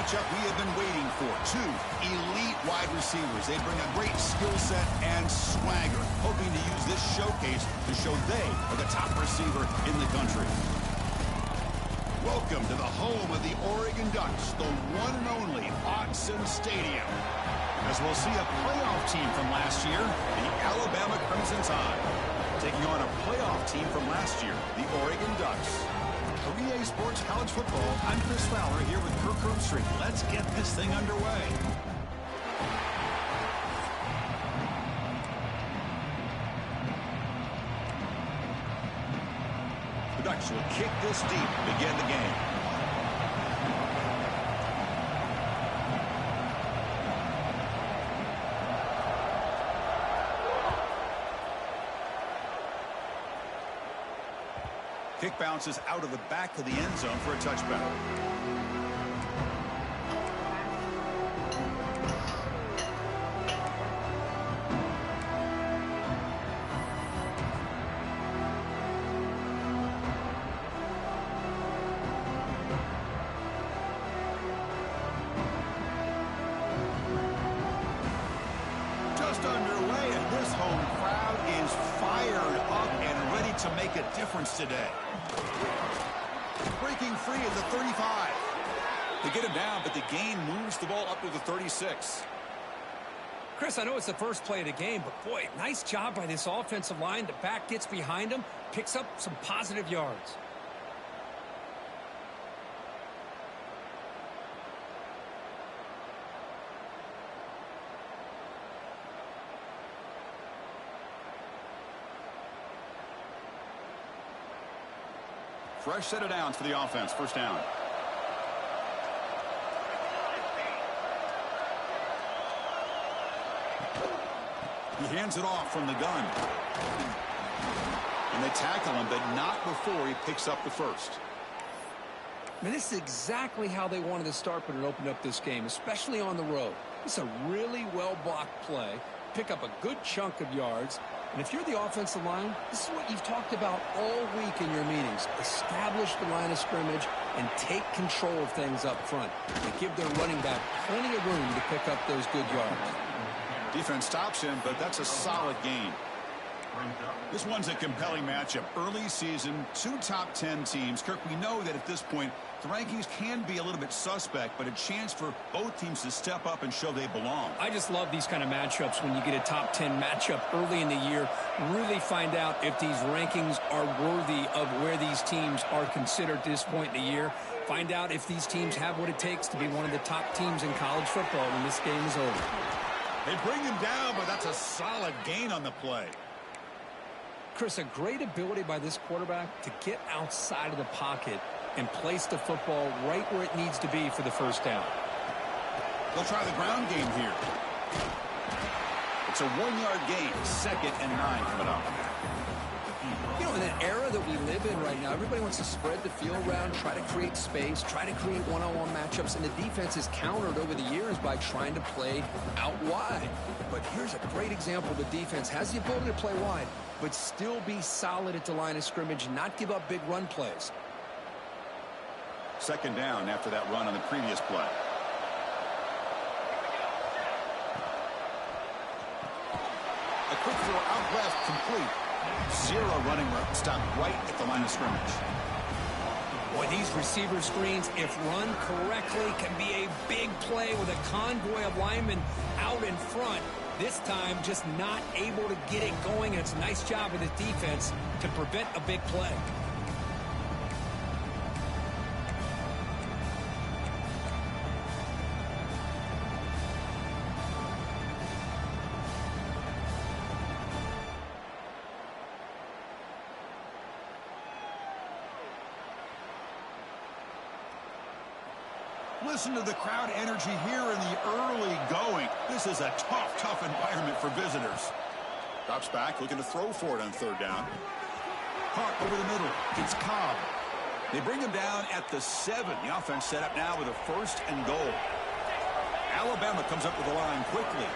matchup we have been waiting for. Two elite wide receivers. They bring a great skill set and swagger, hoping to use this showcase to show they are the top receiver in the country. Welcome to the home of the Oregon Ducks, the one and only Autzen Stadium. As we'll see a playoff team from last year, the Alabama Crimson Tide, taking on a playoff team from last year, the Oregon Ducks. For EA Sports College Football, I'm Chris Fowler here with Kirk Herbstreit. Let's get this thing underway. The Ducks will kick this deep to begin the game. Kick bounces out of the back of the end zone for a touchback. Just underway, and this home crowd is fired up and ready to make a difference today. Breaking free at the 35. They get him down, but the gain moves the ball up to the 36. Chris, I know it's the first play of the game, but boy, nice job by this offensive line. The back gets behind him, picks up some positive yards. Fresh set of downs for the offense. First down. He hands it off from the gun. And they tackle him, but not before he picks up the first. I mean, this is exactly how they wanted to start when it opened up this game, especially on the road. It's a really well-blocked play. Pick up a good chunk of yards. And if you're the offensive line, this is what you've talked about all week in your meetings. Establish the line of scrimmage and take control of things up front. And give their running back plenty of room to pick up those good yards. Defense stops him, but that's a solid gain. This one's a compelling matchup. Early season, two top 10 teams. Kirk, we know that at this point, the rankings can be a little bit suspect, but a chance for both teams to step up and show they belong. I just love these kind of matchups when you get a top 10 matchup early in the year. Really find out if these rankings are worthy of where these teams are considered at this point in the year. Find out if these teams have what it takes to be one of the top teams in college football when this game is over. They bring him down, but that's a solid gain on the play. Chris, a great ability by this quarterback to get outside of the pocket and place the football right where it needs to be for the first down. They'll try the ground game here. It's a 1-yard gain, 2nd and 9 coming up. You know, in an era that we live in right now, everybody wants to spread the field around, try to create space, try to create one-on-one matchups, and the defense is countered over the years by trying to play out wide. But here's a great example. The defense has the ability to play wide, but still be solid at the line of scrimmage, not give up big run plays. 2nd down after that run on the previous play. A quick throw out left, complete. 0 running room. Stop right at the line of scrimmage. Boy, these receiver screens, if run correctly, can be a big play with a convoy of linemen out in front. This time, just not able to get it going. It's a nice job of the defense to prevent a big play. Listen to the crowd energy here in the early going. This is a tough environment for visitors. Drops back, looking to throw for it on 3rd down. Hart over the middle. It's Cobb. They bring him down at the 7. The offense set up now with a 1st and goal. Alabama comes up with the line quickly.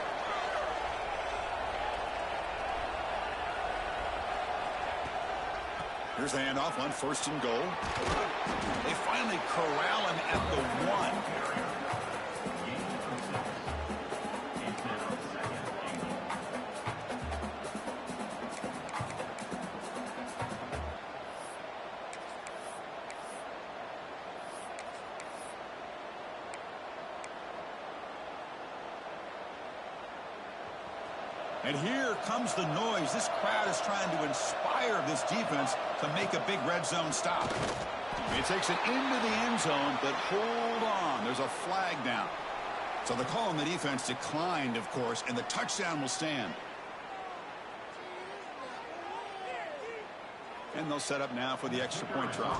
Here's the handoff on 1st and goal. They finally corral him at the 1. And here comes the noise. This crowd is trying to inspire this defense to make a big red zone stop. It takes it into the end zone, but hold on. There's a flag down. So the call on the defense declined, of course, and the touchdown will stand. And they'll set up now for the extra point try.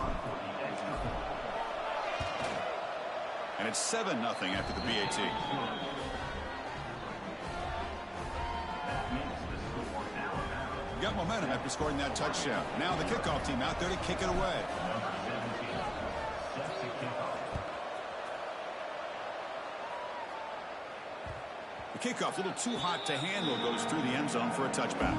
And it's 7-0 after the BAT. Got momentum after scoring that touchdown. Now the kickoff team out there to kick it away. The kickoff, a little too hot to handle, goes through the end zone for a touchback.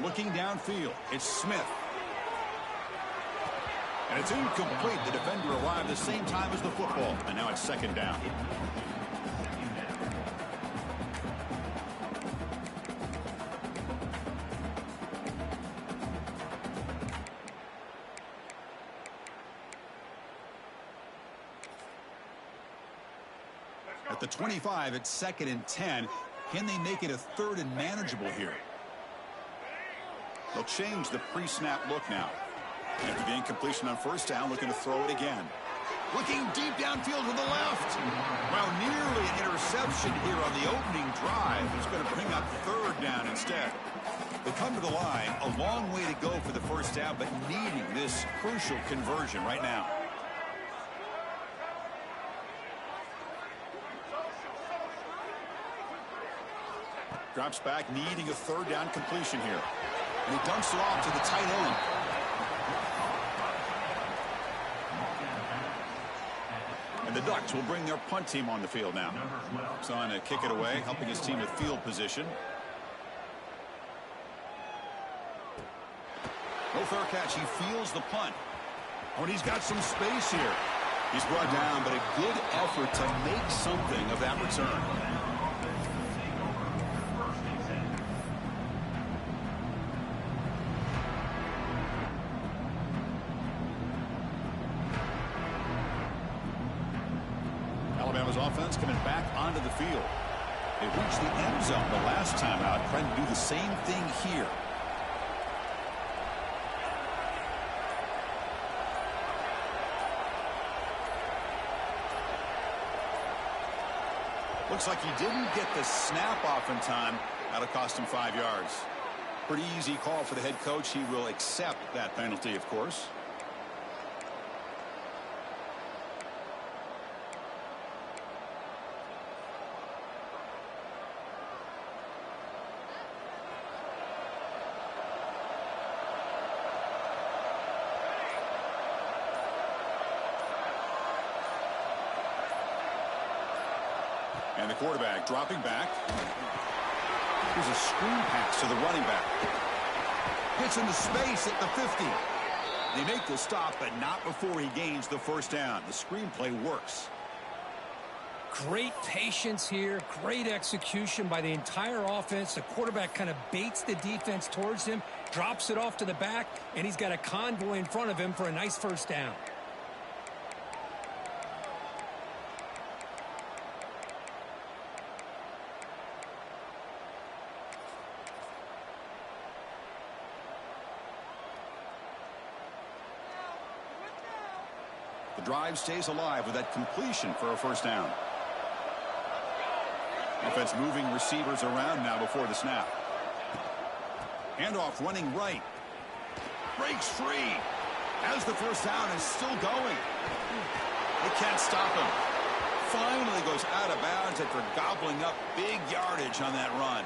Looking downfield, it's Smith. And it's incomplete. The defender arrived the same time as the football. And now it's second down. At the 25, it's 2nd and 10. Can they make it a 3rd and manageable here? They'll change the pre-snap look now. After the incompletion on first down, looking to throw it again. Looking deep downfield to the left. Well, nearly an interception here on the opening drive. It's going to bring up 3rd down instead. They come to the line, a long way to go for the first down, but needing this crucial conversion right now. Drops back, needing a 3rd down completion here. And he dumps it off to the tight end. And the Ducks will bring their punt team on the field now. He's on to kick it away, helping his team with field position. No fair catch. He feels the punt. Oh, and he's got some space here. He's brought down, but a good effort to make something of that return. Alabama's offense coming back onto the field. They reached the end zone the last time out, trying to do the same thing here. Looks like he didn't get the snap off in time. That'll cost him 5 yards. Pretty easy call for the head coach. He will accept that penalty, of course. And the quarterback dropping back. Here's a screen pass to the running back. Hits into space at the 50. They make the stop, but not before he gains the first down. The screenplay works. Great patience here. Great execution by the entire offense. The quarterback kind of baits the defense towards him, drops it off to the back, and he's got a convoy in front of him for a nice first down. The drive stays alive with that completion for a first down. Offense moving receivers around now before the snap. Handoff running right. Breaks free. As the first down is still going. They can't stop him. Finally goes out of bounds after gobbling up big yardage on that run.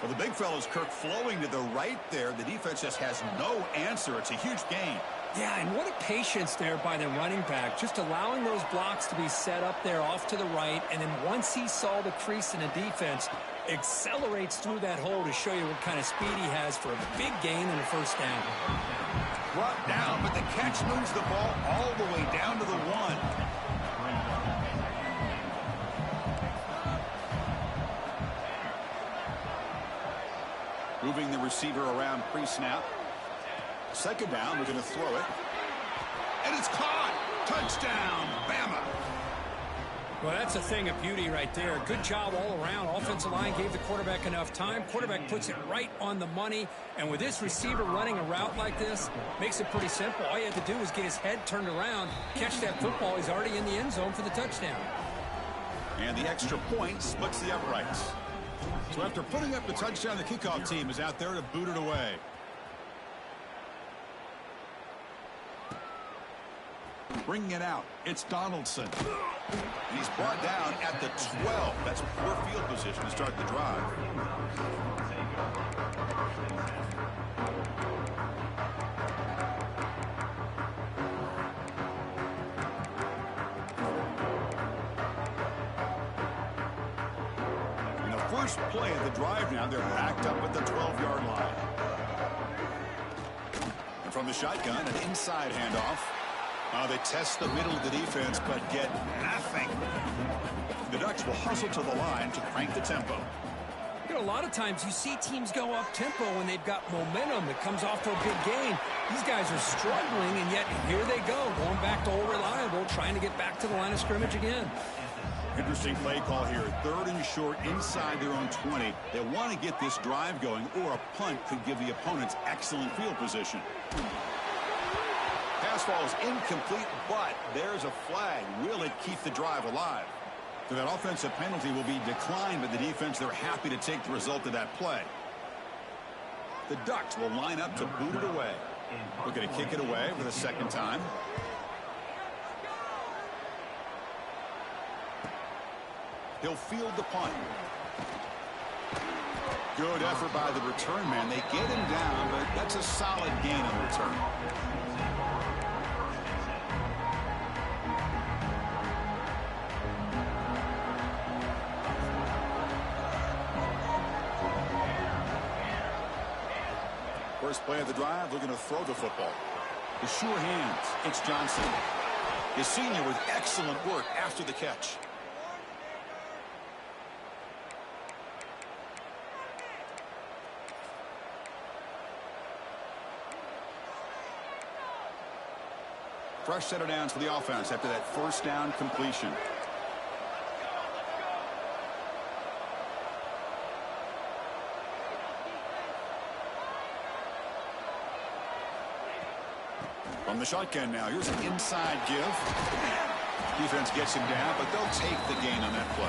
Well, the big fella's Kirk flowing to the right there. The defense just has no answer. It's a huge gain. Yeah, and what a patience there by the running back, just allowing those blocks to be set up there off to the right, and then once he saw the crease in the defense, accelerates through that hole to show you what kind of speed he has for a big gain and a first down. Brought down, but the catch moves the ball all the way down to the 1. Moving the receiver around pre-snap. Second down, we're going to throw it. And it's caught. Touchdown, Bama. Well, that's a thing of beauty right there. Good job all around. Offensive line gave the quarterback enough time. Quarterback puts it right on the money. And with this receiver running a route like this, makes it pretty simple. All you have to do is get his head turned around, catch that football. He's already in the end zone for the touchdown. And the extra point splits the uprights. So after putting up the touchdown, the kickoff team is out there to boot it away. Bringing it out, it's Donaldson. He's brought down at the 12. That's poor field position to start the drive. In the first play of the drive now, they're backed up at the 12-yard line. And from the shotgun, an inside handoff. They test the middle of the defense, but get nothing. The Ducks will hustle to the line to crank the tempo. You know, a lot of times you see teams go up-tempo when they've got momentum that comes off to a big gain. These guys are struggling, and yet here they go, going back to old reliable, trying to get back to the line of scrimmage again. Interesting play call here. 3rd and short inside their own 20. They want to get this drive going, or a punt could give the opponents excellent field position. Pass ball is incomplete, but there's a flag. Will it keep the drive alive? So that offensive penalty will be declined by the defense. They're happy to take the result of that play. The Ducks will line up to boot it away. We're going to kick it away for the second time. He'll field the punt. Good effort by the return man. They get him down, but that's a solid gain on return. First play of the drive, they're going to throw the football. The sure hands, it's Johnson. His senior with excellent work after the catch. Fresh set of downs for the offense after that first down completion. From the shotgun now, here's an inside give. Defense gets him down, but they'll take the gain on that play.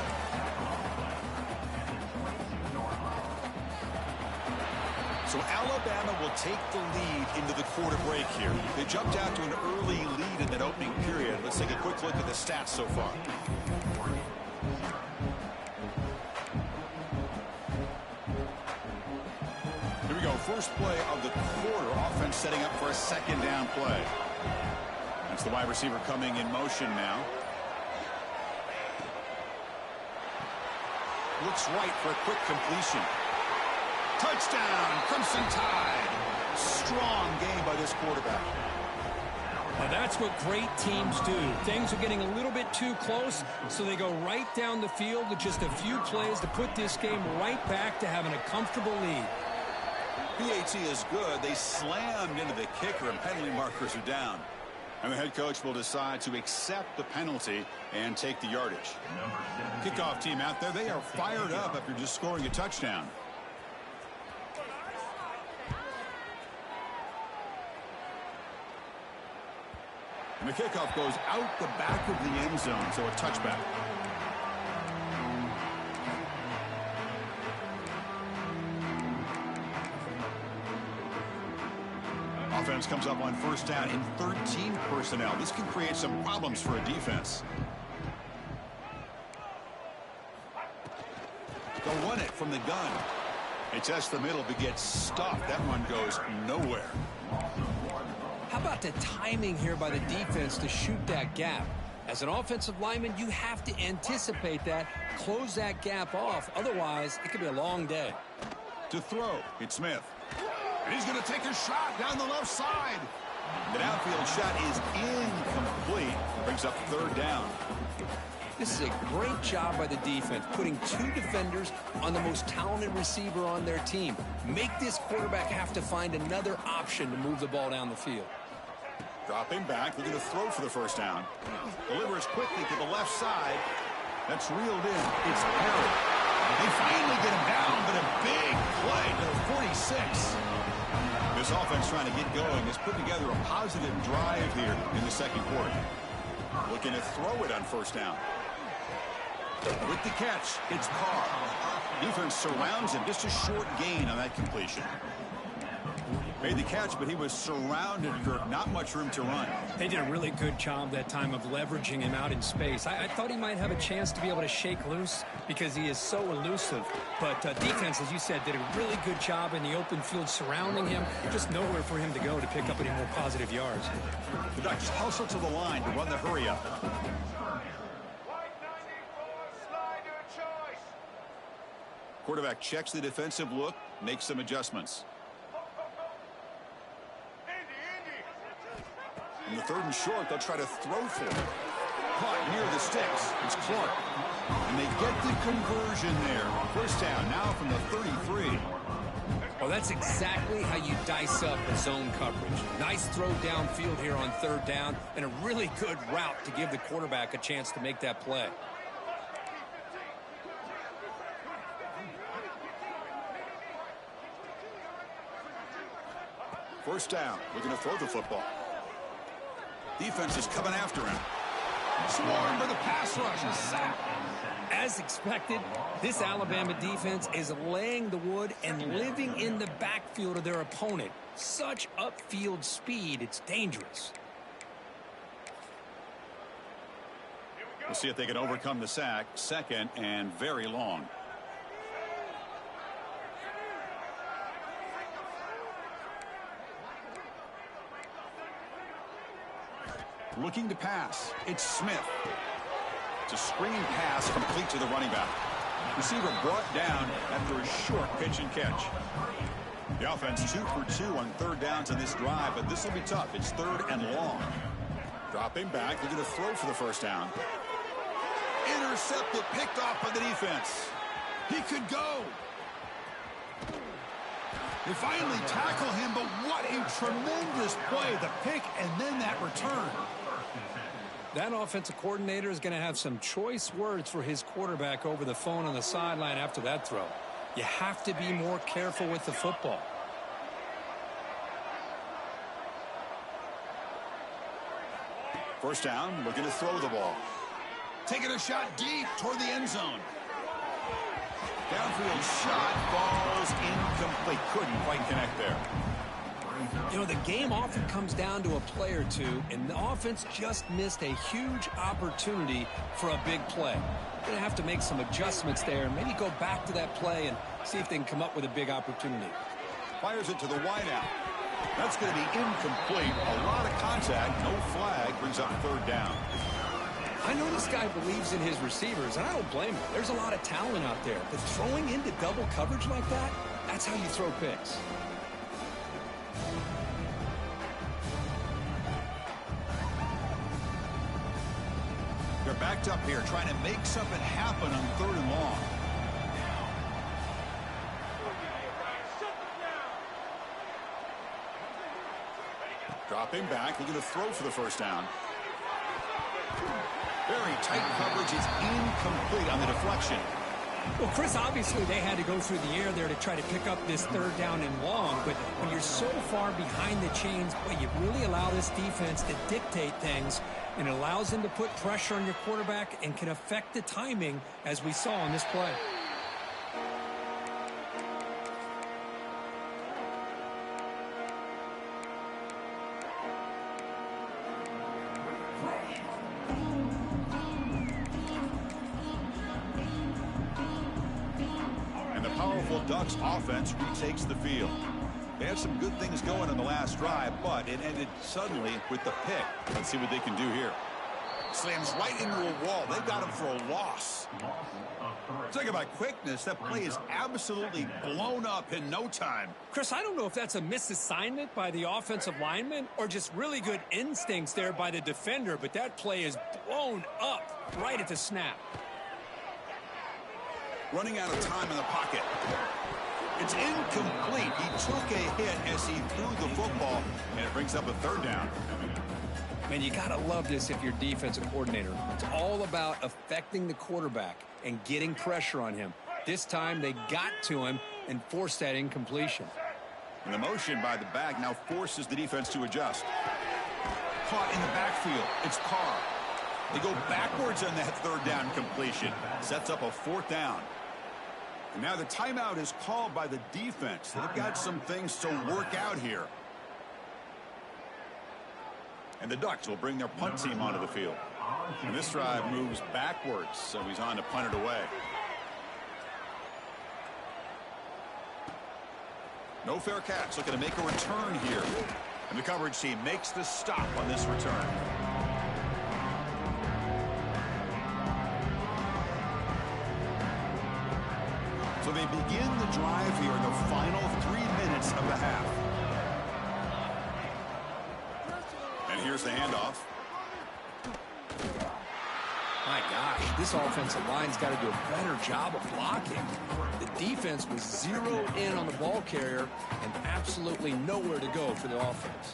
So Alabama will take the lead into the quarter break here. They jumped out to an early lead in that opening period. Let's take a quick look at the stats so far. Here we go. First play of the quarter. Offense setting up for a second down play. That's the wide receiver coming in motion now. Looks right for a quick completion. Touchdown, Crimson Tide. Strong game by this quarterback. Now that's what great teams do. Things are getting a little bit too close, so they go right down the field with just a few plays to put this game right back to having a comfortable lead. PAT is good. They slammed into the kicker, and penalty markers are down. And the head coach will decide to accept the penalty and take the yardage. Kickoff team out there, they are fired up after just scoring a touchdown. And the kickoff goes out the back of the end zone, so a touchback. Offense comes up on first down in 13 personnel. This can create some problems for a defense. They'll run it from the gun. They test the middle but get stuffed. That one goes nowhere. How about the timing here by the defense to shoot that gap? As an offensive lineman, you have to anticipate that, close that gap off. Otherwise, it could be a long day. To throw, it's Smith. And he's going to take a shot down the left side. The downfield shot is incomplete. Brings up third down. This is a great job by the defense, putting two defenders on the most talented receiver on their team. Make this quarterback have to find another option to move the ball down the field. Dropping back, looking to throw for the first down. Delivers quickly to the left side. That's reeled in. It's Perry. They finally get him down, but a big play to the 46. This offense trying to get going has put together a positive drive here in the second quarter. Looking to throw it on first down. With the catch, it's Carr. Defense surrounds him. Just a short gain on that completion. Made the catch, but he was surrounded, Kirk. Not much room to run. They did a really good job that time of leveraging him out in space. I thought he might have a chance to be able to shake loose because he is so elusive. But defense, as you said, did a really good job in the open field surrounding him. Just nowhere for him to go to pick up any more positive yards. The Ducks hustle to the line to run the hurry up. Quarterback checks the defensive look, makes some adjustments. In the third and short, they'll try to throw for it. Caught near the sticks. It's Clark. And they get the conversion there. First down now from the 33. Well, that's exactly how you dice up a zone coverage. Nice throw downfield here on third down, and a really good route to give the quarterback a chance to make that play. First down. Looking to throw the football. Defense is coming after him. Swarm for the pass rush. A sack. As expected, this Alabama defense is laying the wood and living in the backfield of their opponent. Such upfield speed, it's dangerous. We'll see if they can overcome the sack. Second and very long. Looking to pass. It's Smith. It's a screening pass complete to the running back. Receiver brought down after a short pitch and catch. The offense 2 for 2 on third downs in this drive, but this will be tough. It's third and long. Dropping back, looking to throw for the first down. Intercepted, picked off by the defense. He could go. They finally tackle him, but what a tremendous play. The pick and then that return. That offensive coordinator is going to have some choice words for his quarterback over the phone on the sideline after that throw. You have to be more careful with the football. First down, looking to throw the ball. Taking a shot deep toward the end zone. Downfield shot falls incomplete. Couldn't quite connect there. You know, the game often comes down to a play or two, and the offense just missed a huge opportunity for a big play. They're going to have to make some adjustments there, and maybe go back to that play and see if they can come up with a big opportunity. Fires it to the wideout. That's going to be incomplete. A lot of contact, no flag, brings up third down. I know this guy believes in his receivers, and I don't blame him. There's a lot of talent out there, but throwing into double coverage like that, that's how you throw picks. They're backed up here, trying to make something happen on third and long. Dropping back, looking to throw for the first down. Very tight coverage. It's incomplete on the deflection. Well, Chris, obviously they had to go through the air there to try to pick up this third down and long, but when you're so far behind the chains, boy, you really allow this defense to dictate things, and it allows them to put pressure on your quarterback and can affect the timing, as we saw on this play. Ducks offense retakes the field. They had some good things going in the last drive, but it ended suddenly with the pick. Let's see what they can do here. Slams right into a wall. They've got him for a loss. Talking about quickness, that play is absolutely blown up in no time. Chris, I don't know if that's a misassignment by the offensive lineman or just really good instincts there by the defender, but that play is blown up right at the snap. Running out of time in the pocket. It's incomplete. He took a hit as he threw the football, and it brings up a third down. Man, you got to love this if you're defensive coordinator. It's all about affecting the quarterback and getting pressure on him. This time they got to him and forced that incompletion. And the motion by the back now forces the defense to adjust. Caught in the backfield. It's Carr. They go backwards on that third down completion. Sets up a fourth down. And now the timeout is called by the defense. They've got some things to work out here. And the Ducks will bring their punt team onto the field. And this drive moves backwards, so he's on to punt it away. No fair catch, looking to make a return here. And the coverage team makes the stop on this return. So they begin the drive here in the final 3 minutes of the half. And here's the handoff. My gosh, this offensive line's got to do a better job of blocking. The defense was zeroed in on the ball carrier and absolutely nowhere to go for the offense.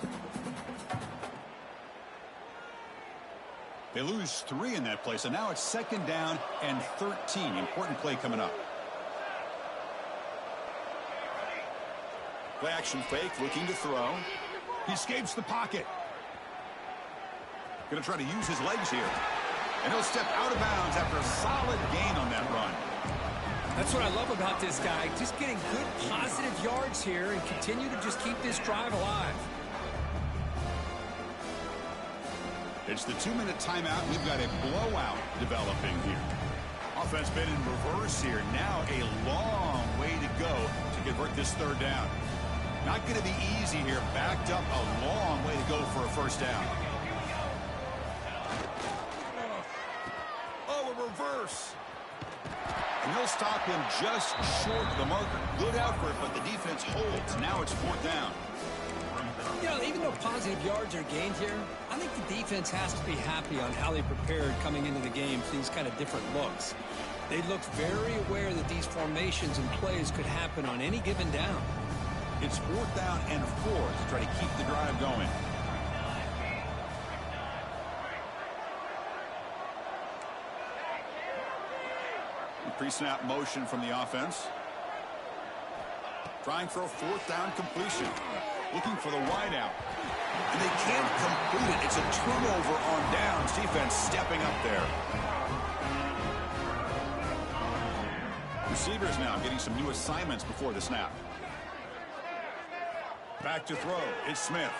They lose 3 in that play, so now it's 2nd down and 13. Important play coming up. Play action fake, looking to throw. He escapes the pocket. Going to try to use his legs here. And he'll step out of bounds after a solid gain on that run. That's what I love about this guy. Just getting good positive yards here and continue to just keep this drive alive. It's the 2-minute timeout. We've got a blowout developing here. Offense been in reverse here. Now a long way to go to convert this third down. Not going to be easy here. Backed up a long way to go for a first down. Oh, a reverse. And they'll stop him just short of the marker. Good effort, but the defense holds. Now it's 4th down. You know, even though positive yards are gained here, I think the defense has to be happy on how they prepared coming into the game for these kind of different looks. They looked very aware that these formations and plays could happen on any given down. It's 4th down and 4 to try to keep the drive going. Pre-snap motion from the offense. Trying for a 4th down completion. Looking for the wideout. And they can't complete it. It's a turnover on downs. Defense stepping up there. Receivers now getting some new assignments before the snap. Back to throw. It's Smith.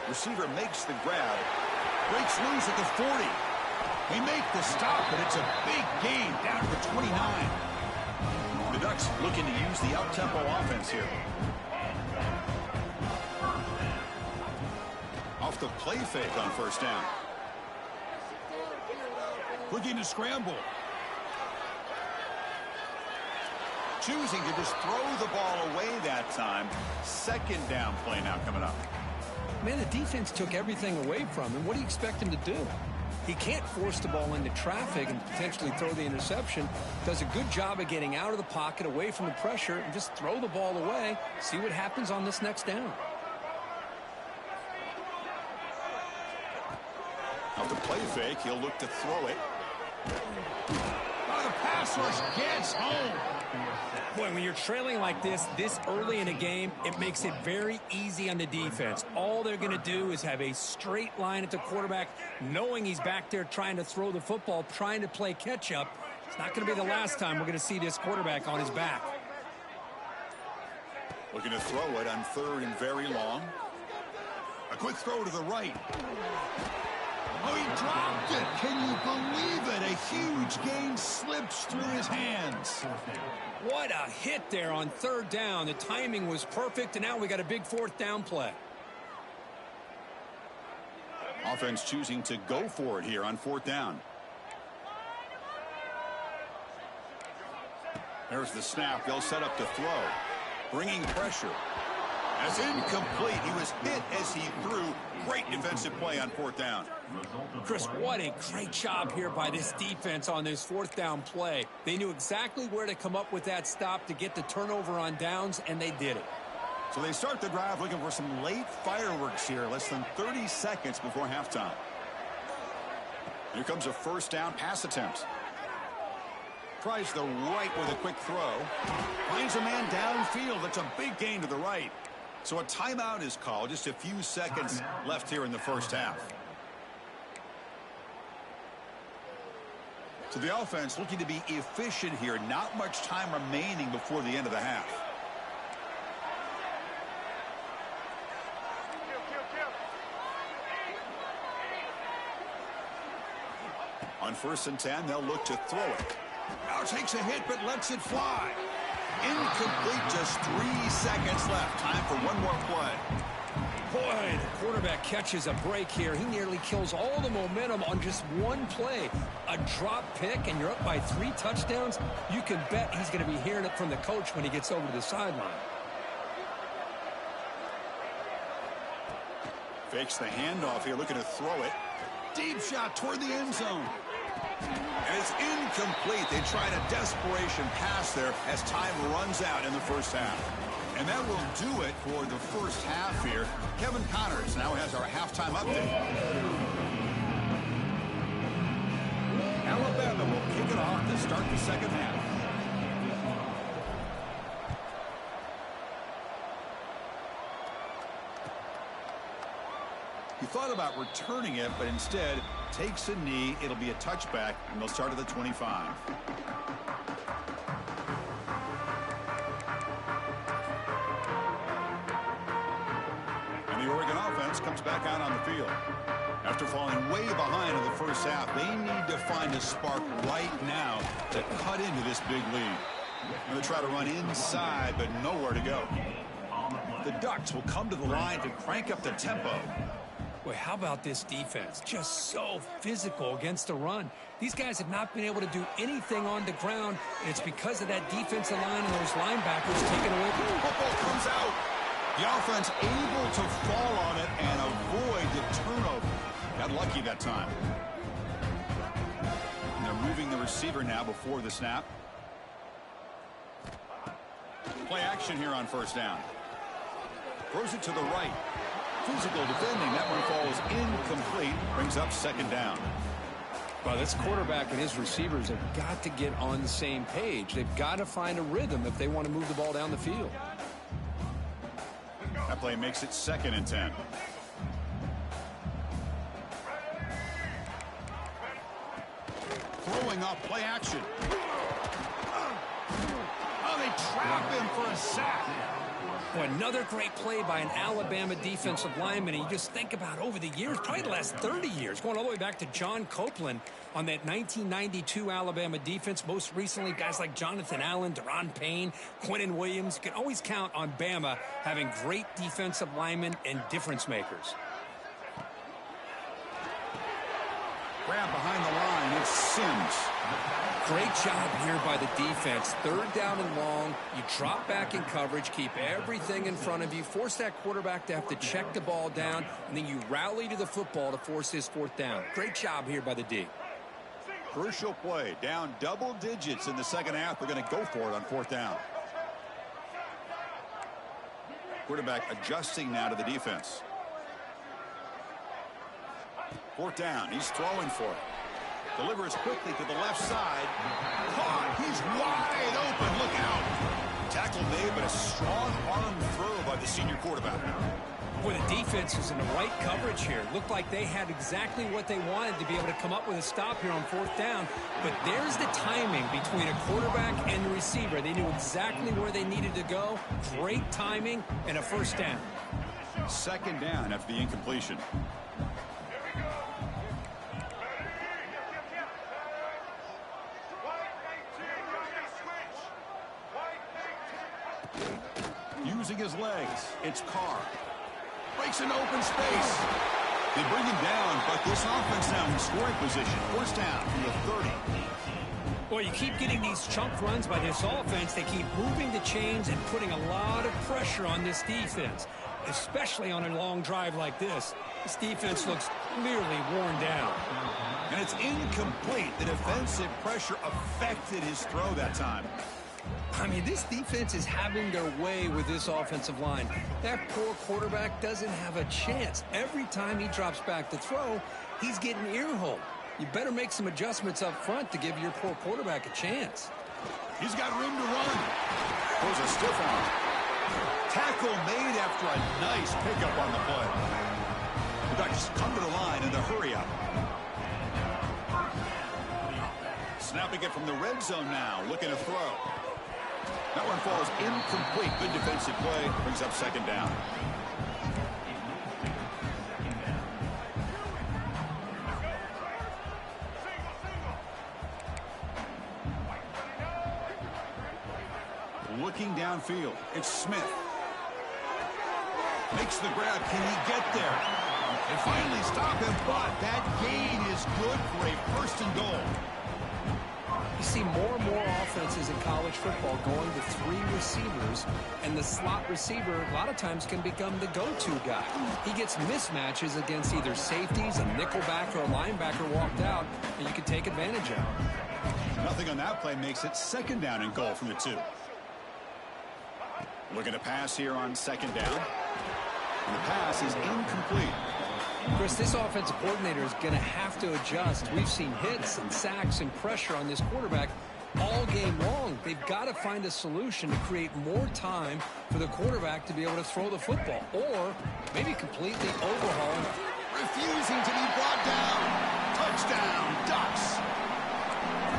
Receiver makes the grab. Breaks loose at the 40. They make the stop, but it's a big gain down to 29. The Ducks looking to use the up-tempo offense here. Off the play fake on first down. Looking to scramble. Choosing to just throw the ball away that time. 2nd down play now coming up. Man, the defense took everything away from him. What do you expect him to do? He can't force the ball into traffic and potentially throw the interception. Does a good job of getting out of the pocket, away from the pressure, and just throw the ball away. See what happens on this next down. Off the play fake, he'll look to throw it. Oh, the pass rush gets home. Boy, when you're trailing like this early in a game, it makes it very easy on the defense. All they're going to do is have a straight line at the quarterback, knowing he's back there trying to throw the football, trying to play catch-up. It's not going to be the last time we're going to see this quarterback on his back. Looking to throw it on 3rd and very long. A quick throw to the right. Oh, he dropped it. Can you believe it? A huge gain slips through his hands. What a hit there on third down. The timing was perfect, and now we got a big fourth down play. Offense choosing to go for it here on fourth down. There's the snap. They'll set up to throw. Bringing pressure. As incomplete. He was hit as he threw. Great defensive play on fourth down. Chris, what a great job here by this defense on this fourth down play. They knew exactly where to come up with that stop to get the turnover on downs, and they did it. So they start the drive looking for some late fireworks here. Less than 30 seconds before halftime. Here comes a first down pass attempt. Tries the right with a quick throw. Finds a man downfield. That's a big gain to the right. So a timeout is called. Just a few seconds left here in the first half. So the offense looking to be efficient here. Not much time remaining before the end of the half. On 1st and 10, they'll look to throw it. Now takes a hit, but lets it fly. Incomplete, just 3 seconds left. Time for one more play. Boy, the quarterback catches a break here. He nearly kills all the momentum on just one play. A drop pick, and you're up by 3 touchdowns. You can bet he's going to be hearing it from the coach when he gets over to the sideline. Fakes the handoff here, looking to throw it. Deep shot toward the end zone. And it's incomplete. They tried a desperation pass there as time runs out in the first half. And that will do it for the first half here. Kevin Connors now has our halftime update. Alabama will kick it off to start the second half. He thought about returning it, but instead takes a knee. It'll be a touchback, and they'll start at the 25. And the Oregon offense comes back out on the field. After falling way behind in the first half, they need to find a spark right now to cut into this big lead. And they try to run inside, but nowhere to go. The Ducks will come to the line to crank up the tempo. Boy, how about this defense? Just so physical against the run. These guys have not been able to do anything on the ground, and it's because of that defensive line and those linebackers taking away. Football comes out. The offense able to fall on it and avoid the turnover. Got lucky that time. And they're moving the receiver now before the snap. Play action here on first down. Throws it to the right. Physical defending. That one falls incomplete. Brings up second down. Well, this quarterback and his receivers have got to get on the same page. They've got to find a rhythm if they want to move the ball down the field. That play makes it 2nd and 10. Throwing off play action. Oh, they trap him for a sack. Well, another great play by an Alabama defensive lineman. And you just think about over the years, probably the last 30 years, going all the way back to John Copeland on that 1992 Alabama defense. Most recently, guys like Jonathan Allen, Deron Payne, Quentin Williams. You can always count on Bama having great defensive linemen and difference makers. Grab behind the line. It's Sims. Great job here by the defense. 3rd down and long. You drop back in coverage, keep everything in front of you, force that quarterback to have to check the ball down, and then you rally to the football to force his 4th down. Great job here by the D. Crucial play. Down double digits in the second half. They're going to go for it on 4th down. Quarterback adjusting now to the defense. 4th down. He's throwing for it. Delivers quickly to the left side. Caught. He's wide open. Look out. Tackle made, but a strong arm throw by the senior quarterback. Boy, the defense was in the right coverage here. Looked like they had exactly what they wanted to be able to come up with a stop here on 4th down. But there's the timing between a quarterback and the receiver. They knew exactly where they needed to go. Great timing and a 1st down. 2nd down after the incompletion. Using his legs, it's Carr. Breaks an open space. They bring him down, but this offense now in scoring position. First down from the 30. Well, you keep getting these chunk runs by this offense. They keep moving the chains and putting a lot of pressure on this defense, especially on a long drive like this. This defense looks clearly worn down. And it's incomplete. The defensive pressure affected his throw that time. I mean, this defense is having their way with this offensive line. That poor quarterback doesn't have a chance. Every time he drops back to throw, he's getting ear-holed. You better make some adjustments up front to give your poor quarterback a chance. He's got room to run. Throws a stiff arm. Tackle made after a nice pickup on the play. The Ducks come to the line in the hurry-up. Snapping it from the red zone now, looking to throw. That one falls incomplete. Good defensive play. Brings up second down. Looking downfield. It's Smith. Makes the grab. Can he get there? They finally stop him, but that gain is good for a first and goal. You see more and more offenses in college football going to 3 receivers, and the slot receiver a lot of times can become the go-to guy. He gets mismatches against either safeties, a nickelback, or a linebacker walked out, and you can take advantage of it. Nothing on that play makes it second down and goal from the 2. Looking to pass here on second down. And the pass is incomplete. Chris, this offensive coordinator is going to have to adjust. We've seen hits and sacks and pressure on this quarterback all game long. They've got to find a solution to create more time for the quarterback to be able to throw the football, or maybe completely overhaul him. Refusing to be brought down. Touchdown, Ducks.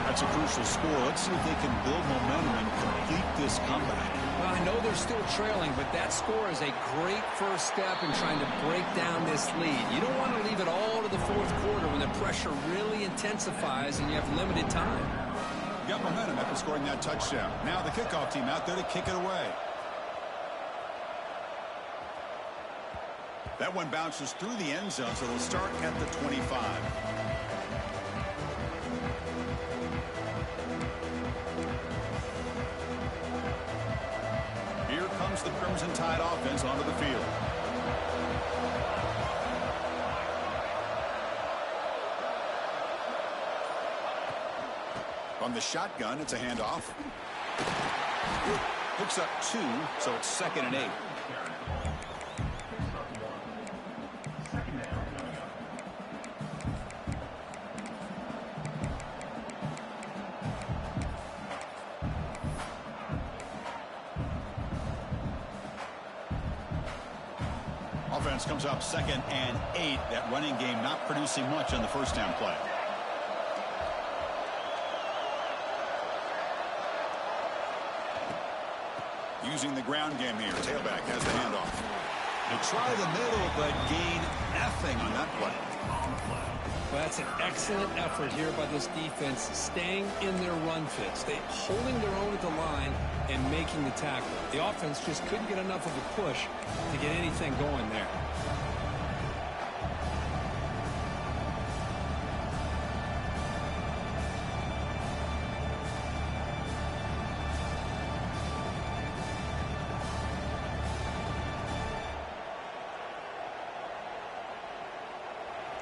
That's a crucial score. Let's see if they can build momentum and complete this comeback. Well, I know they're still trailing, but that score is a great first step in trying to break down this lead. You don't want to leave it all to the fourth quarter when the pressure really intensifies and you have limited time. You got momentum after scoring that touchdown. Now the kickoff team out there to kick it away. That one bounces through the end zone, so they'll start at the 25. The Crimson Tide offense onto the field. From the shotgun, it's a handoff. Picks up 2, so it's 2nd and 8. Offense comes up 2nd and 8. That running game not producing much on the first down play. Using the ground game here. Tailback has the handoff. They try the middle, but gain nothing on that play. Well, that's an excellent effort here by this defense, staying in their run fits. They holding their own at the line and making the tackle. The offense just couldn't get enough of a push to get anything going there.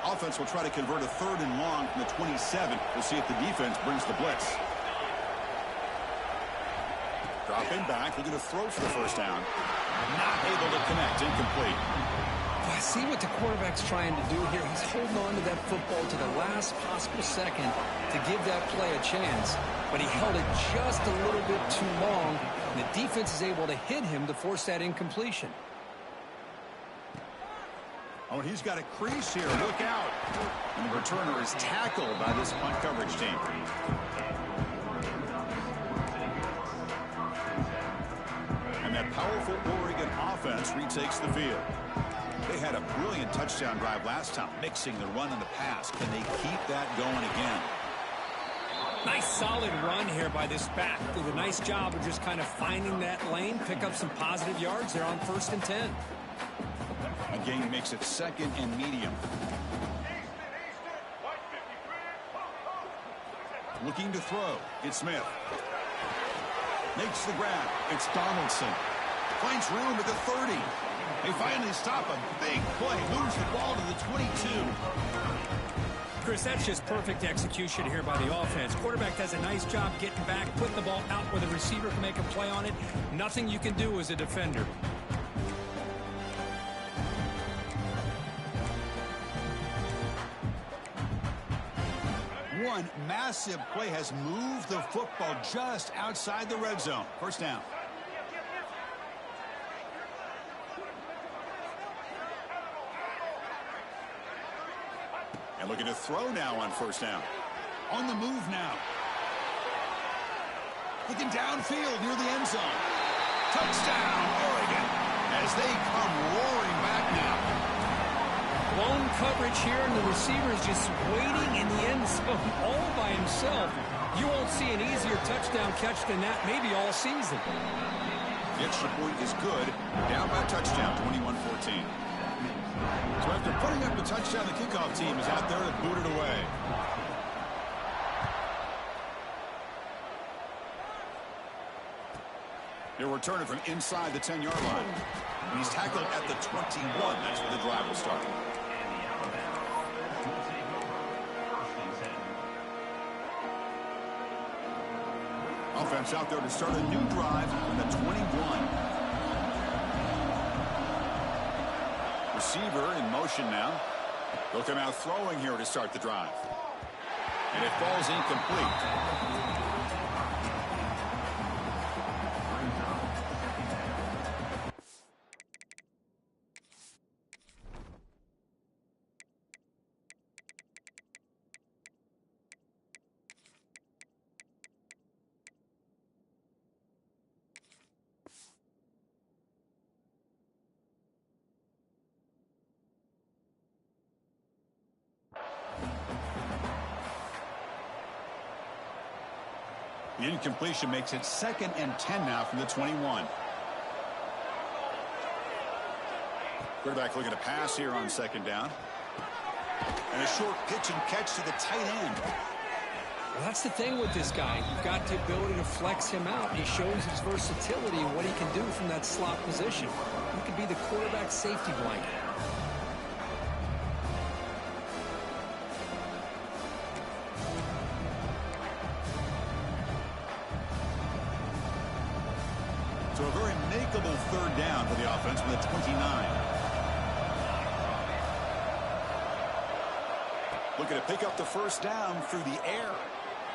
Offense will try to convert a 3rd and long from the 27. We'll see if the defense brings the blitz. Dropping back, looking to throw for the first down. Not able to connect, incomplete. Well, I see what the quarterback's trying to do here. He's holding on to that football to the last possible second to give that play a chance. But he held it just a little bit too long, and the defense is able to hit him to force that incompletion. Oh, he's got a crease here. Look out. And the returner is tackled by this punt coverage team. And that powerful Oregon offense retakes the field. They had a brilliant touchdown drive last time, mixing the run and the pass. Can they keep that going again? Nice solid run here by this back. Did a nice job of just kind of finding that lane, pick up some positive yards there on 1st and 10. A gain makes it 2nd and medium. Looking to throw. It's Smith. Makes the grab. It's Donaldson. Finds room at the 30. They finally stop a big play. Moves the ball to the 22. Chris, that's just perfect execution here by the offense. Quarterback does a nice job getting back, putting the ball out where the receiver can make a play on it. Nothing you can do as a defender. One massive play has moved the football just outside the red zone. 1st down. And looking to throw now on 1st down. On the move now. Looking downfield near the end zone. Touchdown, Oregon, as they come roaring back now. Blown coverage here, and the receiver is just waiting in the end zone all by himself. You won't see an easier touchdown catch than that maybe all season. The extra point is good. Down by a touchdown, 21-14. So after putting up the touchdown, the kickoff team is out there to boot it away. He'll return it from inside the 10-yard line. He's tackled at the 21. That's where the drive will start. Offense out there to start a new drive from the 21. Receiver in motion now. They'll come out throwing here to start the drive. And it falls incomplete. The incompletion makes it 2nd and 10 now from the 21. Quarterback looking to pass here on 2nd down. And a short pitch and catch to the tight end. Well, that's the thing with this guy. You've got the ability to flex him out. He shows his versatility and what he can do from that slot position. He could be the quarterback safety blanket. So a very makeable 3rd down for the offense with a 29. Looking to pick up the 1st down through the air.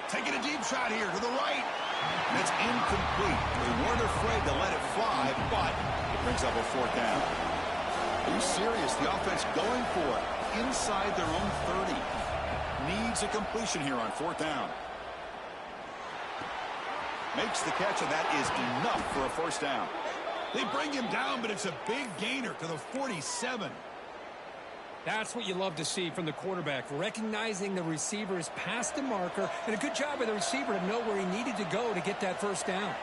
Taking a deep shot here to the right. And it's incomplete. They weren't afraid to let it fly, but it brings up a 4th down. Are you serious? The offense going for it inside their own 30. Needs a completion here on 4th down. Makes the catch, and that is enough for a 1st down. They bring him down, but it's a big gainer to the 47. That's what you love to see from the quarterback, recognizing the receiver is past the marker, and a good job by the receiver to know where he needed to go to get that 1st down.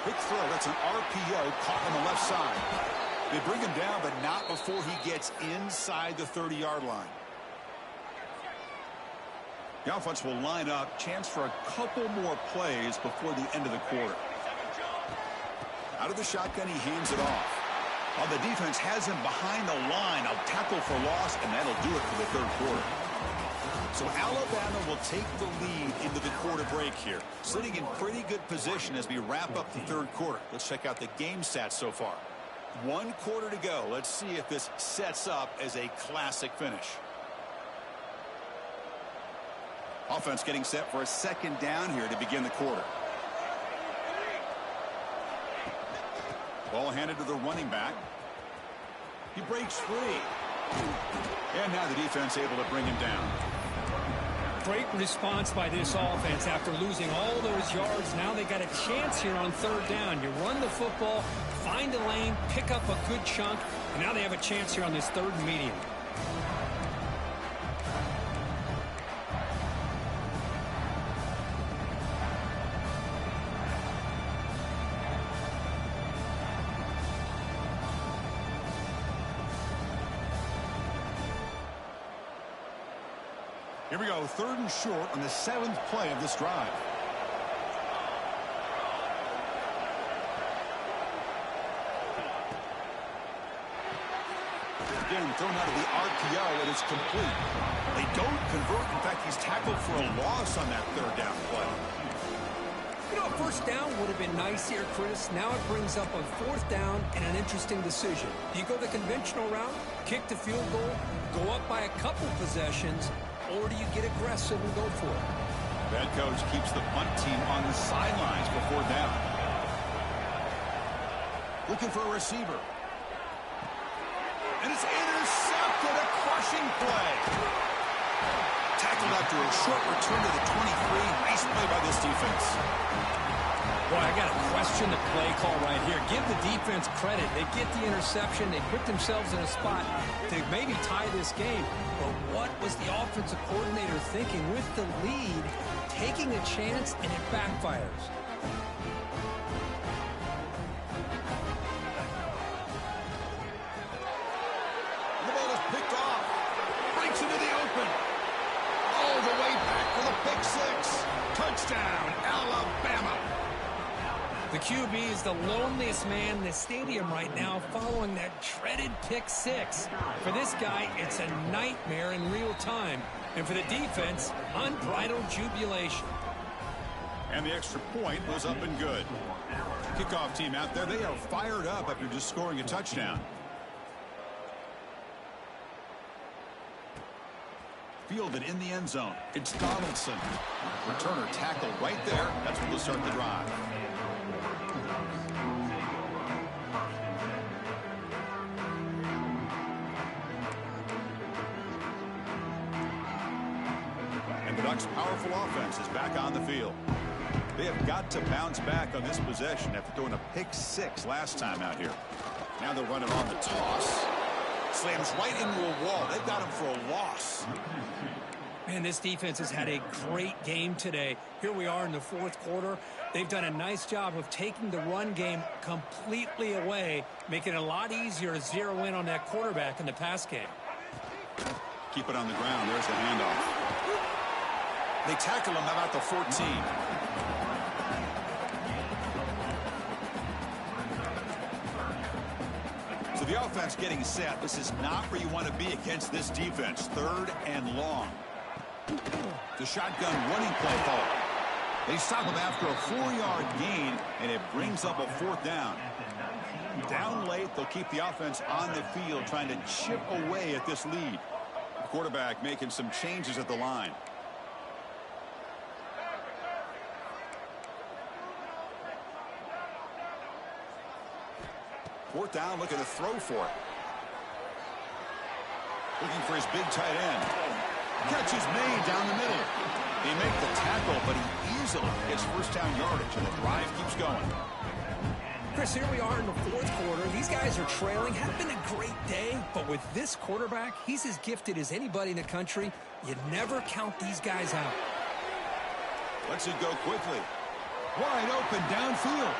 Quick throw. That's an RPO caught on the left side. They bring him down, but not before he gets inside the 30-yard line. The offense will line up. Chance for a couple more plays before the end of the quarter. Out of the shotgun, he hands it off. While the defense has him behind the line, a tackle for loss, and that'll do it for the 3rd quarter. So Alabama will take the lead into the quarter break here. Sitting in pretty good position as we wrap up the 3rd quarter. Let's check out the game stats so far. 1 quarter to go. Let's see if this sets up as a classic finish. Offense getting set for a 2nd down here to begin the quarter. Ball handed to the running back. He breaks free. And now the defense able to bring him down. Great response by this offense after losing all those yards. Now they got a chance here on 3rd down. You run the football, find a lane, pick up a good chunk, and now they have a chance here on this 3rd and medium. Here we go, 3rd and short on the 7th play of this drive. Again, thrown out of the RPO, and it's complete. They don't convert. In fact, he's tackled for a loss on that 3rd down play. You know, a 1st down would have been nice here, Chris. Now it brings up a 4th down and an interesting decision. Do you go the conventional route, kick the field goal, go up by a couple possessions, or do you get aggressive and go for it? The head coach keeps the punt team on the sidelines for 4th down. Looking for a receiver. And it's intercepted, a crushing play. Tackled after a short return to the 23. Nice play by this defense. Boy, I got to question the play call right here. Give the defense credit. They get the interception. They put themselves in a spot to maybe tie this game. But what was the offensive coordinator thinking with the lead, taking a chance, and it backfires? The ball is picked off. Breaks into the open. All the way back for the pick 6. Touchdown, Alabama. The QB is the loneliest man in the stadium right now following that dreaded pick 6. For this guy, it's a nightmare in real time. And for the defense, unbridled jubilation. And the extra point was up and good. Kickoff team out there, they are fired up after just scoring a touchdown. Fielded in the end zone. It's Donaldson. Returner tackle right there. That's what will start the drive. And the Ducks' powerful offense is back on the field. They have got to bounce back on this possession after throwing a pick 6 last time out here. Now they're running on the toss. Slams right into a wall. They've got him for a loss. Man, this defense has had a great game today. Here we are in the 4th quarter. They've done a nice job of taking the run game completely away, making it a lot easier to zero in on that quarterback in the pass game. Keep it on the ground. There's the handoff. They tackle him about the 14. So the offense getting set. This is not where you want to be against this defense. 3rd and long. The shotgun running play call. They stop him after a 4-yard gain, and it brings up a 4th down. Down late, they'll keep the offense on the field trying to chip away at this lead. The quarterback making some changes at the line. Fourth down, looking to throw for it. Looking for his big tight end. Catch is made down the middle. They make the tackle, but he easily gets 1st down yardage, and the drive keeps going. Chris, here we are in the 4th quarter. These guys are trailing. Had been a great day, but with this quarterback, he's as gifted as anybody in the country. You never count these guys out. Lets it go quickly. Wide open downfield.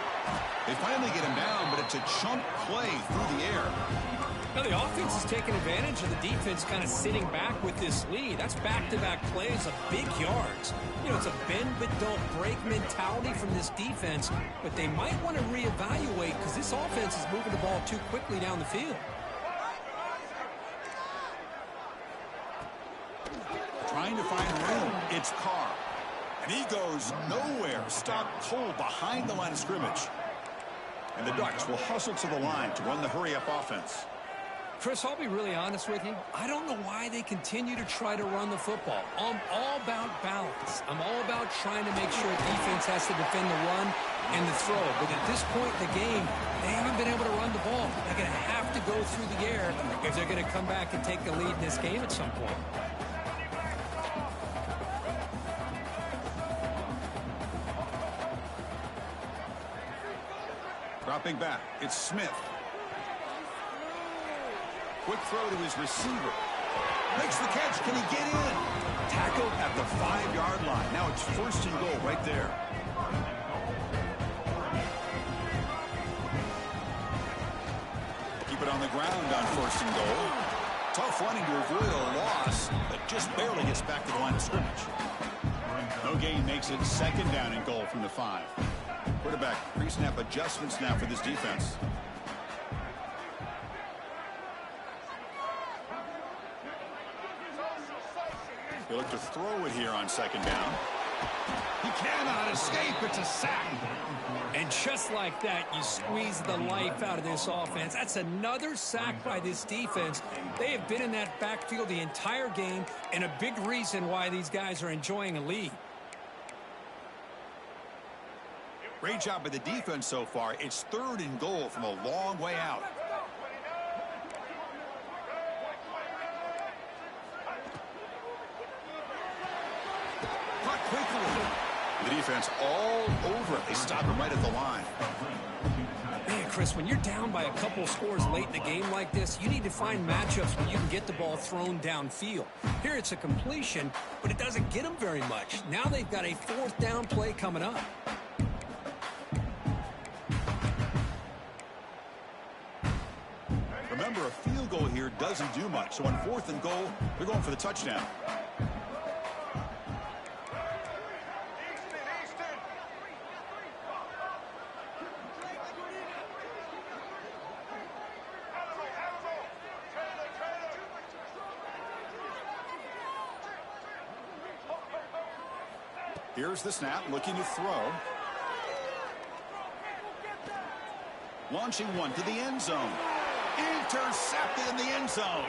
They finally get him down, but it's a chunk play through the air. Now the offense is taking advantage of the defense kind of sitting back with this lead. That's back-to-back plays of big yards. You know, it's a bend but don't break mentality from this defense, but they might want to reevaluate because this offense is moving the ball too quickly down the field. Trying to find room. It's Carr. And he goes nowhere. Stopped cold behind the line of scrimmage. And the Ducks will hustle to the line to run the hurry-up offense. Chris, I'll be really honest with you. I don't know why they continue to try to run the football. I'm all about balance. I'm all about trying to make sure defense has to defend the run and the throw. But at this point in the game, they haven't been able to run the ball. They're going to have to go through the air if they're going to come back and take the lead in this game at some point. Dropping back, it's Smith. Quick throw to his receiver. Makes the catch. Can he get in? Tackled at the 5-yard line. Now it's 1st and goal right there. Keep it on the ground on 1st and goal. Tough running to avoid a loss, but just barely gets back to the line of scrimmage. No gain makes it second down and goal from the 5. Quarterback pre-snap adjustments now for this defense. He'll look to throw it here on second down. He cannot escape. It's a sack. And just like that, you squeeze the life out of this offense. That's another sack by this defense. They have been in that backfield the entire game, and a big reason why these guys are enjoying a lead. Great job by the defense so far. It's 3rd and goal from a long way out. Caught quickly. The defense all over it. They stop him right at the line. Man, Chris, when you're down by a couple scores late in the game like this, you need to find matchups where you can get the ball thrown downfield. Here it's a completion, but it doesn't get them very much. Now they've got a 4th down play coming up. Remember, a field goal here doesn't do much. So on 4th and goal, they're going for the touchdown. Here's the snap, looking to throw. Launching one to the end zone. Intercepted in the end zone.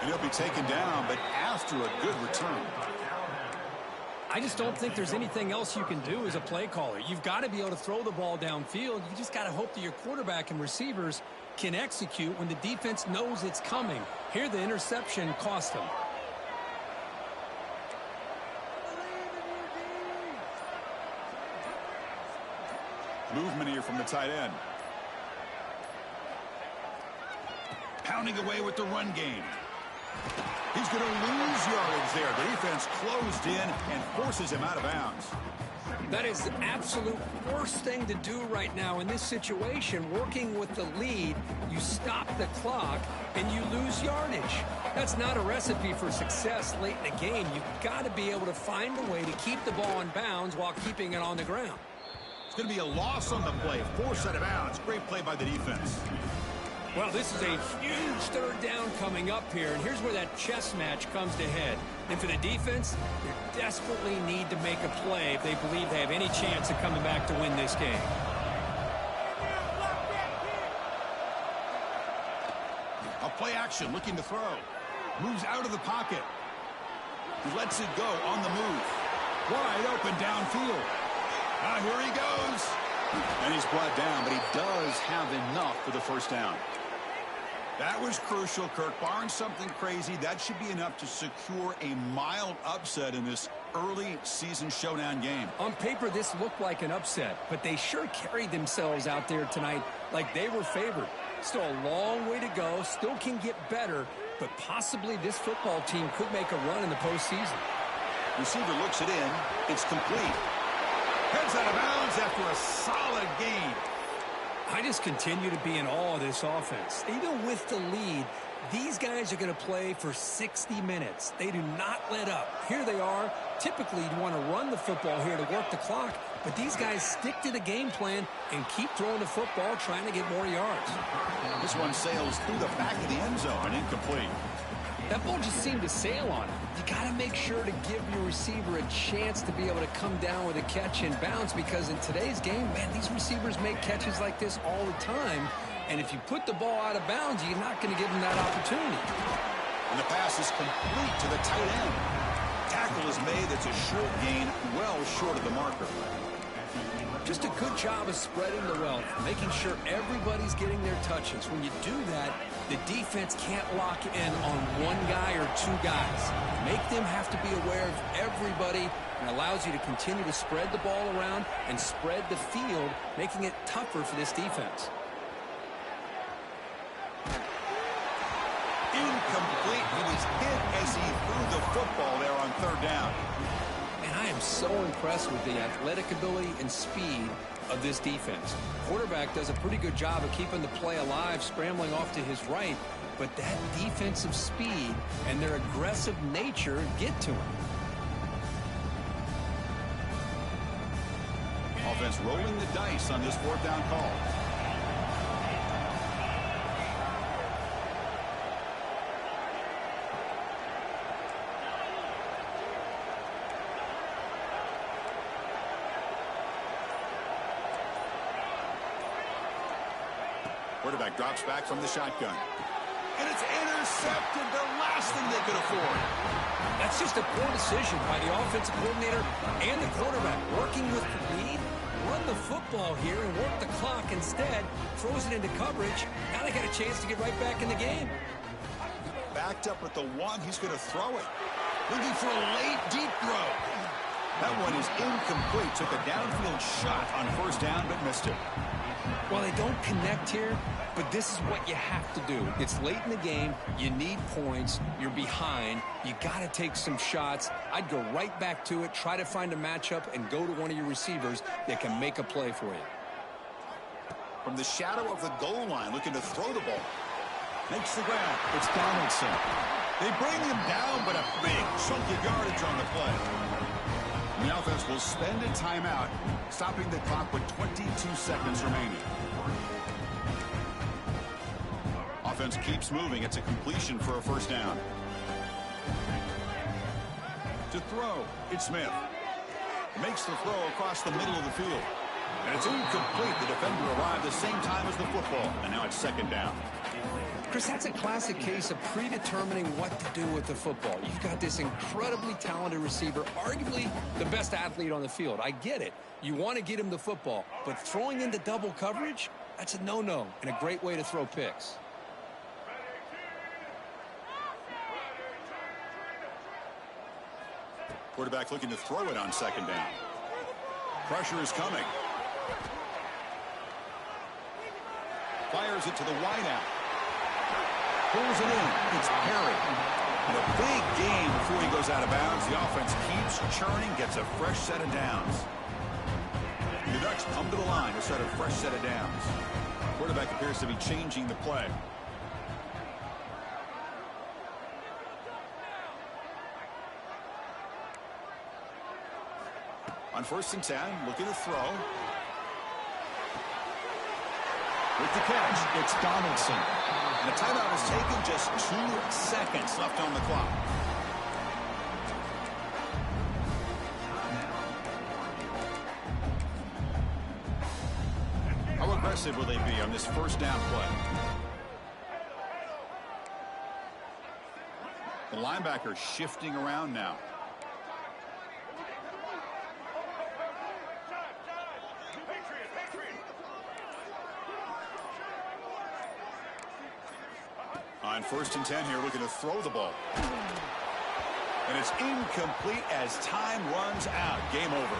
And he'll be taken down, but after a good return. I just don't think there's anything else you can do as a play caller. You've got to be able to throw the ball downfield. You just got to hope that your quarterback and receivers can execute when the defense knows it's coming. Here, the interception cost them. Movement here from the tight end. Pounding away with the run game. He's going to lose yardage there. The defense closed in and forces him out of bounds. That is the absolute worst thing to do right now in this situation. Working with the lead, you stop the clock and you lose yardage. That's not a recipe for success late in the game. You've got to be able to find a way to keep the ball in bounds while keeping it on the ground. It's going to be a loss on the play. Forced out of bounds. Great play by the defense. Well, this is a huge 3rd down coming up here, and here's where that chess match comes to head. And for the defense, they desperately need to make a play if they believe they have any chance of coming back to win this game. A play action, looking to throw. Moves out of the pocket. He lets it go on the move. Wide open downfield. Now here he goes. And he's brought down, but he does have enough for the 1st down. That was crucial, Kirk. Barring something crazy, that should be enough to secure a mild upset in this early season showdown game. On paper, this looked like an upset, but they sure carried themselves out there tonight like they were favored. Still a long way to go, still can get better, but possibly this football team could make a run in the postseason. Receiver looks it in. It's complete. Heads out of bounds after a solid gain. I just continue to be in awe of this offense. Even with the lead, these guys are going to play for 60 minutes. They do not let up. Here they are. Typically, you want to run the football here to work the clock, but these guys stick to the game plan and keep throwing the football, trying to get more yards. This one sails through the back of the end zone and incomplete. That ball just seemed to sail on it. You got to make sure to give your receiver a chance to be able to come down with a catch and bounce, because in today's game, man, these receivers make catches like this all the time. And if you put the ball out of bounds, you're not going to give them that opportunity. And the pass is complete to the tight end. Tackle is made. That's a short gain, well short of the marker. Just a good job of spreading the wealth, making sure everybody's getting their touches. When you do that, the defense can't lock in on one guy or two guys. Make them have to be aware of everybody, and allows you to continue to spread the ball around and spread the field, making it tougher for this defense. Incomplete. He was hit as he threw the football there on 3rd down. And I am so impressed with the athletic ability and speed of this defense. Quarterback does a pretty good job of keeping the play alive, scrambling off to his right. but that defensive speed and their aggressive nature get to him. Offense rolling the dice on this fourth down call. Quarterback drops back from the shotgun. And it's intercepted, the last thing they could afford. That's just a poor decision by the offensive coordinator and the quarterback. Working with the lead, run the football here and work the clock instead. Throws it into coverage. Now they got a chance to get right back in the game. Backed up at the one, he's going to throw it. Looking for a late, deep throw. That one is incomplete. Took a downfield shot on first down, but missed it. Well, they don't connect here, but this is what you have to do. It's late in the game. You need points. You're behind. You got to take some shots. I'd go right back to it, try to find a matchup, and go to one of your receivers that can make a play for you. From the shadow of the goal line, looking to throw the ball. Makes the ground. It's Donaldson. They bring him down, but a big chunk of yardage on the play. The offense will spend a timeout, stopping the clock with 22 seconds remaining. Offense keeps moving. It's a completion for a first down. To throw, it's Smith. Makes the throw across the middle of the field. And it's incomplete. The defender arrived the same time as the football, and now it's second down. Chris, that's a classic case of predetermining what to do with the football. You've got this incredibly talented receiver, arguably the best athlete on the field. I get it. You want to get him the football, but throwing into double coverage, that's a no-no and a great way to throw picks. Quarterback looking to throw it on second down. Pressure is coming. Fires it to the wideout. Pulls it in. It's Perry. And a big gain before he goes out of bounds. The offense keeps churning, gets a fresh set of downs. The Ducks come to the line to start a fresh set of downs. Quarterback appears to be changing the play. On 1st and 10, looking to throw. With the catch, it's Donaldson. And the timeout is taken, just 2 seconds left on the clock. How aggressive will they be on this first down play? The linebacker shifting around now. On 1st and 10 here, looking to throw the ball. And it's incomplete as time runs out. Game over.